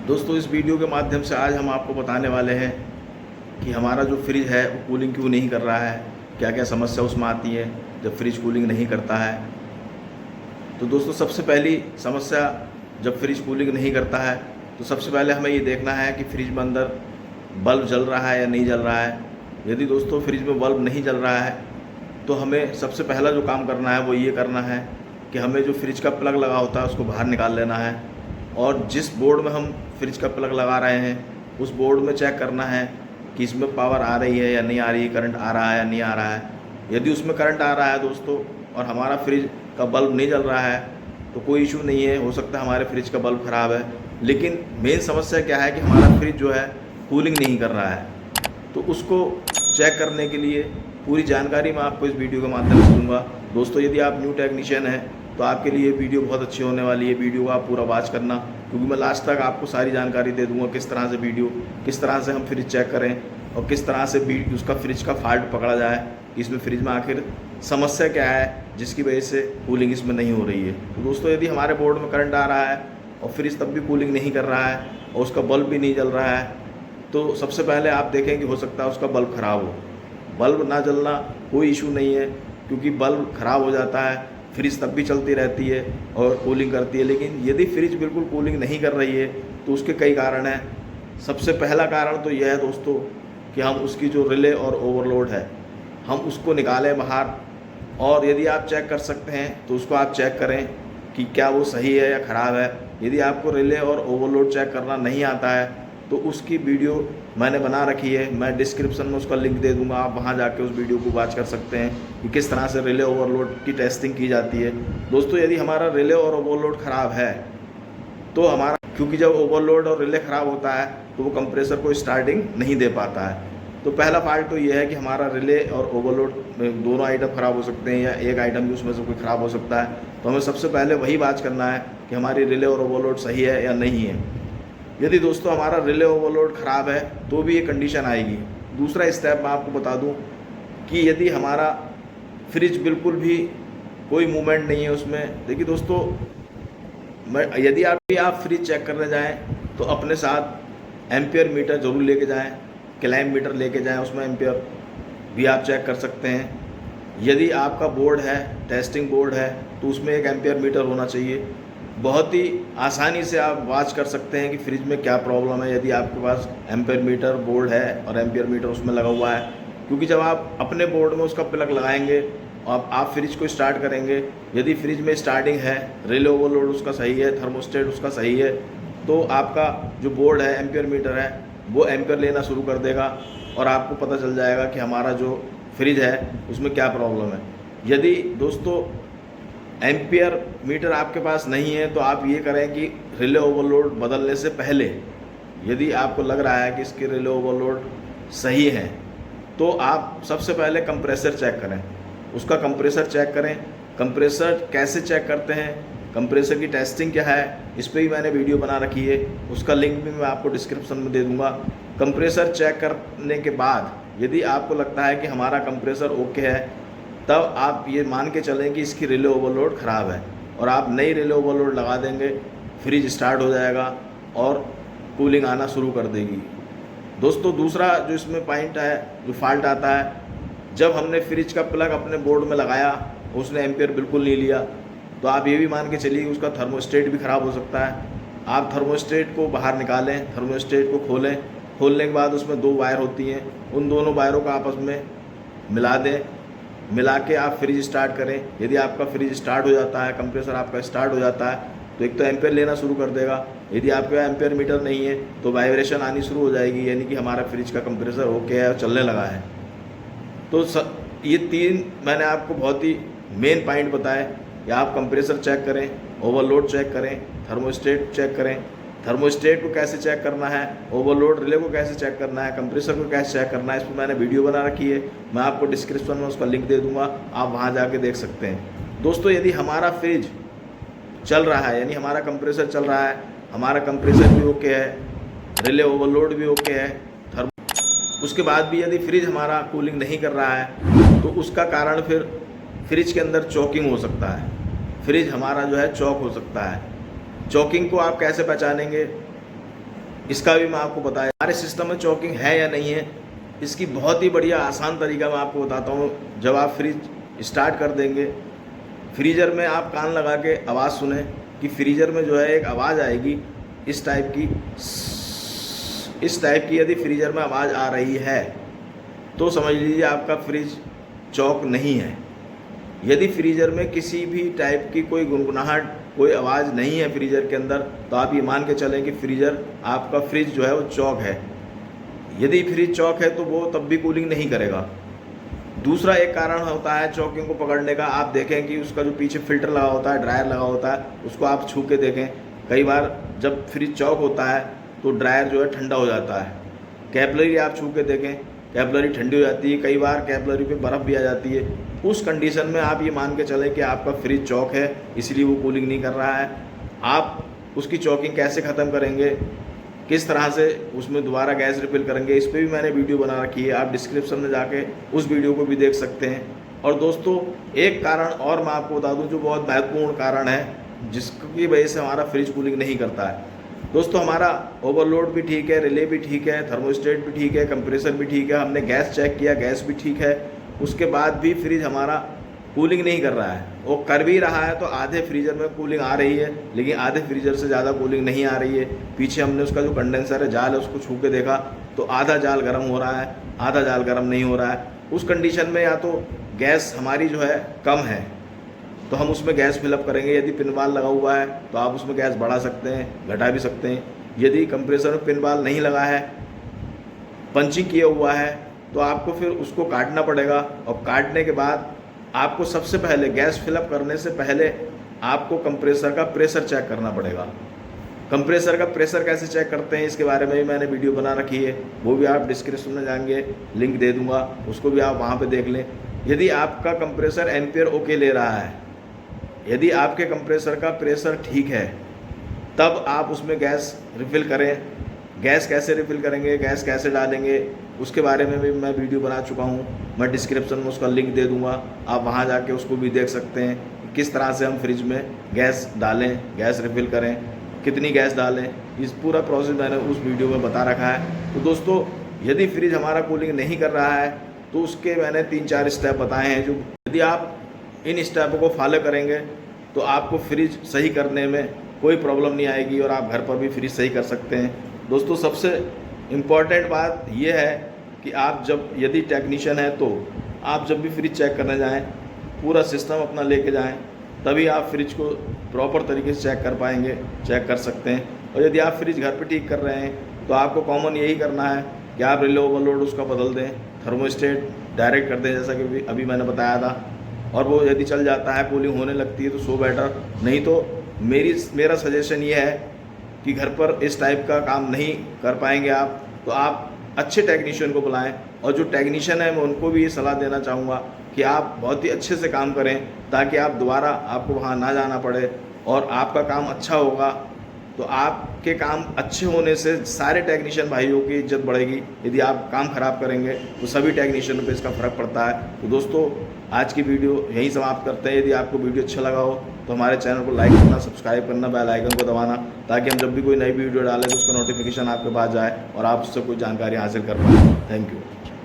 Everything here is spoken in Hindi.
दोस्तों इस वीडियो के माध्यम से आज हम आपको बताने वाले हैं कि हमारा जो फ्रिज है वो कूलिंग क्यों नहीं कर रहा है, क्या क्या समस्या उसमें आती है जब फ्रिज कूलिंग नहीं करता है। तो दोस्तों सबसे पहली समस्या, जब फ्रिज कूलिंग नहीं करता है तो सबसे पहले हमें ये देखना है कि फ्रिज में अंदर बल्ब जल रहा है या नहीं जल रहा है। यदि दोस्तों फ्रिज में बल्ब नहीं जल रहा है तो हमें सबसे पहला जो काम करना है वो ये करना है कि हमें जो फ्रिज का प्लग लगा होता है उसको बाहर निकाल लेना है और जिस बोर्ड में हम फ्रिज का प्लग लगा रहे हैं उस बोर्ड में चेक करना है कि इसमें पावर आ रही है या नहीं आ रही है, करंट आ रहा है या नहीं आ रहा है। यदि उसमें करंट आ रहा है दोस्तों और हमारा फ्रिज का बल्ब नहीं जल रहा है तो कोई इशू नहीं है, हो सकता है हमारे फ्रिज का बल्ब ख़राब है। लेकिन मेन समस्या क्या है कि हमारा फ्रिज जो है कूलिंग नहीं कर रहा है। तो उसको चेक करने के लिए पूरी जानकारी मैं आपको इस वीडियो के माध्यम से दूंगा। दोस्तों यदि आप न्यू टेक्नीशियन हैं तो आपके लिए वीडियो बहुत अच्छी होने वाली है। वीडियो को आप पूरा वॉच करना, क्योंकि मैं लास्ट तक आपको सारी जानकारी दे दूंगा किस तरह से किस तरह से हम फ्रिज चेक करें और किस तरह से उसका फ्रिज का फॉल्ट पकड़ा जाए कि इसमें फ्रिज में आखिर समस्या क्या है जिसकी वजह से कूलिंग इसमें नहीं हो रही है। तो दोस्तों यदि हमारे बोर्ड में करंट आ रहा है और फ्रिज तब भी कूलिंग नहीं कर रहा है और उसका बल्ब भी नहीं जल रहा है तो सबसे पहले आप देखें कि हो सकता है उसका बल्ब ख़राब हो। बल्ब ना जलना कोई इशू नहीं है, क्योंकि बल्ब ख़राब हो जाता है, फ्रिज तब भी चलती रहती है और कूलिंग करती है। लेकिन यदि फ्रिज बिल्कुल कूलिंग नहीं कर रही है तो उसके कई कारण हैं। सबसे पहला कारण तो यह है दोस्तों कि हम उसकी जो रिले और ओवरलोड है हम उसको निकालें बाहर, और यदि आप चेक कर सकते हैं तो उसको आप चेक करें कि क्या वो सही है या ख़राब है। यदि आपको रिले और ओवरलोड चेक करना नहीं आता है तो उसकी वीडियो मैंने बना रखी है, मैं डिस्क्रिप्शन में उसका लिंक दे दूंगा, आप वहां जाके उस वीडियो को वॉच कर सकते हैं कि किस तरह से रिले ओवरलोड की टेस्टिंग की जाती है। दोस्तों यदि हमारा रिले और ओवरलोड ख़राब है तो हमारा, क्योंकि जब ओवरलोड और रिले ख़राब होता है तो वो कंप्रेसर को स्टार्टिंग नहीं दे पाता है। तो पहला फॉल्ट तो ये है कि हमारा रिले और ओवरलोड दोनों आइटम ख़राब हो सकते हैं या एक आइटम भी उसमें से कोई ख़राब हो सकता है। तो हमें सबसे पहले वही वॉच करना है कि हमारी रिले और ओवरलोड सही है या नहीं है। यदि दोस्तों हमारा रिले ओवरलोड ख़राब है तो भी ये कंडीशन आएगी। दूसरा स्टेप मैं आपको बता दूं कि यदि हमारा फ्रिज बिल्कुल भी कोई मूवमेंट नहीं है उसमें, देखिए दोस्तों यदि आप फ्रिज चेक करने जाएं तो अपने साथ एम्पियर मीटर ज़रूर लेके जाएं, क्लैम्प मीटर लेके जाएं, उसमें एम्पियर भी आप चेक कर सकते हैं। यदि आपका बोर्ड है, टेस्टिंग बोर्ड है, तो उसमें एक एम्पियर मीटर होना चाहिए। बहुत ही आसानी से आप वॉच कर सकते हैं कि फ्रिज में क्या प्रॉब्लम है यदि आपके पास एम्पियर मीटर बोर्ड है और एम्पियर मीटर उसमें लगा हुआ है। क्योंकि जब आप अपने बोर्ड में उसका प्लग लगाएंगे और आप फ्रिज को स्टार्ट करेंगे, यदि फ्रिज में स्टार्टिंग है, रिले ओवरलोड उसका सही है, थर्मोस्टेट उसका सही है, तो आपका जो बोर्ड है, एम्पियर मीटर है, वो एम्पियर लेना शुरू कर देगा और आपको पता चल जाएगा कि हमारा जो फ्रिज है उसमें क्या प्रॉब्लम है। यदि दोस्तों एम्पियर मीटर आपके पास नहीं है तो आप ये करें कि रिले ओवरलोड बदलने से पहले यदि आपको लग रहा है कि इसके रिले ओवरलोड सही है तो आप सबसे पहले कंप्रेसर चेक करें, उसका कंप्रेसर चेक करें। कंप्रेसर कैसे चेक करते हैं, कंप्रेसर की टेस्टिंग क्या है, इस पर भी मैंने वीडियो बना रखी है, उसका लिंक भी मैं आपको डिस्क्रिप्शन में दे दूँगा। कंप्रेसर चेक करने के बाद यदि आपको लगता है कि हमारा कंप्रेसर ओके है तब आप ये मान के चलें कि इसकी रिले ओवरलोड ख़राब है और आप नई रिले ओवरलोड लगा देंगे, फ्रिज स्टार्ट हो जाएगा और कूलिंग आना शुरू कर देगी। दोस्तों दूसरा जो इसमें पॉइंट है, जो फॉल्ट आता है, जब हमने फ्रिज का प्लग अपने बोर्ड में लगाया उसने एम्पियर बिल्कुल नहीं लिया तो आप ये भी मान के चलिए उसका थर्मोस्टेट भी ख़राब हो सकता है। आप थर्मोस्टेट को बाहर निकालें, थर्मोस्टेट को खोलें, खोलने के बाद उसमें दो वायर होती हैं, उन दोनों वायरों को आपस में मिला दें, मिला के आप फ्रिज स्टार्ट करें। यदि आपका फ्रिज स्टार्ट हो जाता है, कंप्रेसर आपका स्टार्ट हो जाता है तो एक तो एम्पियर लेना शुरू कर देगा। यदि आपके पास एम्पियर मीटर नहीं है तो वाइब्रेशन आनी शुरू हो जाएगी, यानी कि हमारा फ्रिज का कंप्रेसर ओके है और चलने लगा है। तो ये तीन मैंने आपको बहुत ही मेन पॉइंट बताए कि आप कंप्रेसर चेक करें, ओवरलोड चेक करें, थर्मोस्टेट चेक करें। थर्मोस्टेट को कैसे चेक करना है, ओवरलोड रिले को कैसे चेक करना है, कंप्रेसर को कैसे चेक करना है, इस पर मैंने वीडियो बना रखी है, मैं आपको डिस्क्रिप्शन में उसका लिंक दे दूंगा, आप वहां जाके देख सकते हैं। दोस्तों यदि हमारा फ्रिज चल रहा है, यानी हमारा कंप्रेसर चल रहा है, हमारा कंप्रेसर भी ओके है, रिले ओवरलोड भी ओके है, उसके बाद भी यदि फ्रिज हमारा कूलिंग नहीं कर रहा है तो उसका कारण फिर फ्रिज के अंदर चॉकिंग हो सकता है। फ्रिज हमारा जो है चॉक हो सकता है। चॉकिंग को आप कैसे पहचानेंगे, इसका भी मैं आपको बताया। हमारे सिस्टम में चॉकिंग है या नहीं है, इसकी बहुत ही बढ़िया आसान तरीका मैं आपको बताता हूँ। जब आप फ्रिज स्टार्ट कर देंगे, फ्रीज़र में आप कान लगा के आवाज़ सुने कि फ्रीज़र में जो है एक आवाज़ आएगी इस टाइप की यदि फ्रीज़र में आवाज़ आ रही है तो समझ लीजिए आपका फ्रिज चॉक नहीं है। यदि फ्रीज़र में किसी भी टाइप की कोई गुनगुनाहट, कोई आवाज़ नहीं है फ्रीज़र के अंदर, तो आप ये मान के चलें कि आपका फ्रिज जो है वो चॉक है। यदि फ्रिज चॉक है तो वो तब भी कूलिंग नहीं करेगा। दूसरा एक कारण होता है चॉकिंग को पकड़ने का, आप देखें कि उसका जो पीछे फिल्टर लगा होता है, ड्रायर लगा होता है, उसको आप छू के देखें। कई बार जब फ्रिज चॉक होता है तो ड्रायर जो है ठंडा हो जाता है। कैपिलरी आप छू के देखें, कैपिलरी ठंडी हो जाती है, कई बार कैपिलरी पे बर्फ़ भी आ जाती है। उस कंडीशन में आप ये मान के चलें कि आपका फ्रिज चॉक है, इसलिए वो कूलिंग नहीं कर रहा है। आप उसकी चॉकिंग कैसे ख़त्म करेंगे, किस तरह से उसमें दोबारा गैस रिफिल करेंगे, इस पर भी मैंने वीडियो बना रखी है, आप डिस्क्रिप्शन में जाके उस वीडियो को भी देख सकते हैं। और दोस्तों एक कारण और मैं आपको बता दूं जो बहुत महत्वपूर्ण कारण है जिसकी वजह से हमारा फ्रिज कूलिंग नहीं करता है। दोस्तों हमारा ओवरलोड भी ठीक है, रिले भी ठीक है, थर्मोस्टेट भी ठीक है, कंप्रेसर भी ठीक है, हमने गैस चेक किया, गैस भी ठीक है, उसके बाद भी फ्रिज हमारा कूलिंग नहीं कर रहा है। वो कर भी रहा है तो आधे फ्रीज़र में कूलिंग आ रही है, लेकिन आधे फ्रीज़र से ज़्यादा कूलिंग नहीं आ रही है। पीछे हमने उसका जो कंडेंसर है, जाल है, उसको छू के देखा तो आधा जाल गर्म हो रहा है, आधा जाल गर्म नहीं हो रहा है। उस कंडीशन में या तो गैस हमारी जो है कम है तो हम उसमें गैस फिलअप करेंगे। यदि पिन बाल लगा हुआ है तो आप उसमें गैस बढ़ा सकते हैं, घटा भी सकते हैं। यदि कंप्रेसर में पिन बाल नहीं लगा है, पंचिंग किया हुआ है, तो आपको फिर उसको काटना पड़ेगा। और काटने के बाद आपको सबसे पहले गैस फिलअप करने से पहले आपको कंप्रेसर का प्रेशर चेक करना पड़ेगा। कंप्रेसर का प्रेशर कैसे चेक करते हैं इसके बारे में भी मैंने वीडियो बना रखी है, वो भी आप डिस्क्रिप्शन में जाएंगे, लिंक दे दूंगा, उसको भी आप वहाँ पे देख लें। यदि आपका कंप्रेसर एम्पियर ओके ले रहा है, यदि आपके कंप्रेसर का प्रेशर ठीक है, तब आप उसमें गैस रिफ़िल करें। गैस कैसे रिफ़िल करेंगे, गैस कैसे डालेंगे, उसके बारे में भी मैं वीडियो बना चुका हूँ, मैं डिस्क्रिप्शन में उसका लिंक दे दूँगा, आप वहाँ जाके उसको भी देख सकते हैं किस तरह से हम फ्रिज में गैस डालें, गैस रिफ़िल करें, कितनी गैस डालें, इस पूरा प्रोसेस मैंने उस वीडियो में बता रखा है। तो दोस्तों यदि फ्रिज हमारा कूलिंग नहीं कर रहा है तो उसके मैंने 3-4 स्टेप बताए हैं, जो यदि आप इन स्टेपों को फॉलो करेंगे तो आपको फ्रिज सही करने में कोई प्रॉब्लम नहीं आएगी और आप घर पर भी फ्रिज सही कर सकते हैं। दोस्तों सबसे इम्पॉर्टेंट बात यह है कि आप जब यदि टेक्नीशियन है तो आप जब भी फ्रिज चेक करने जाएं पूरा सिस्टम अपना लेके जाएं, तभी आप फ्रिज को प्रॉपर तरीके से चेक कर पाएंगे, चेक कर सकते हैं। और यदि आप फ्रिज घर पे ठीक कर रहे हैं तो आपको कॉमन यही करना है कि आप रिले ओवरलोड उसका बदल दें, थर्मोस्टेट डायरेक्ट कर दें जैसा कि अभी मैंने बताया था। और वो यदि चल जाता है, कूलिंग होने लगती है तो सो बेटर। नहीं तो मेरा सजेशन ये है कि घर पर इस टाइप का काम नहीं कर पाएंगे आप, तो आप अच्छे टेक्नीशियन को बुलाएं। और जो टेक्नीशियन है मैं उनको भी ये सलाह देना चाहूँगा कि आप बहुत ही अच्छे से काम करें ताकि आप दोबारा आपको वहाँ ना जाना पड़े और आपका काम अच्छा होगा। तो आपके काम अच्छे होने से सारे टेक्नीशियन भाइयों की इज्जत बढ़ेगी। यदि आप काम ख़राब करेंगे तो सभी टेक्नीशियनों पे इसका फ़र्क पड़ता है। तो दोस्तों आज की वीडियो यहीं समाप्त करते हैं। यदि आपको वीडियो अच्छा लगा हो तो हमारे चैनल को लाइक करना, सब्सक्राइब करना, बेल आइकन को दबाना, ताकि हम जब भी कोई नई वीडियो डालें तो उसका नोटिफिकेशन आपके पास जाए और आप उससे कोई जानकारी हासिल कर पाएँ। Thank you.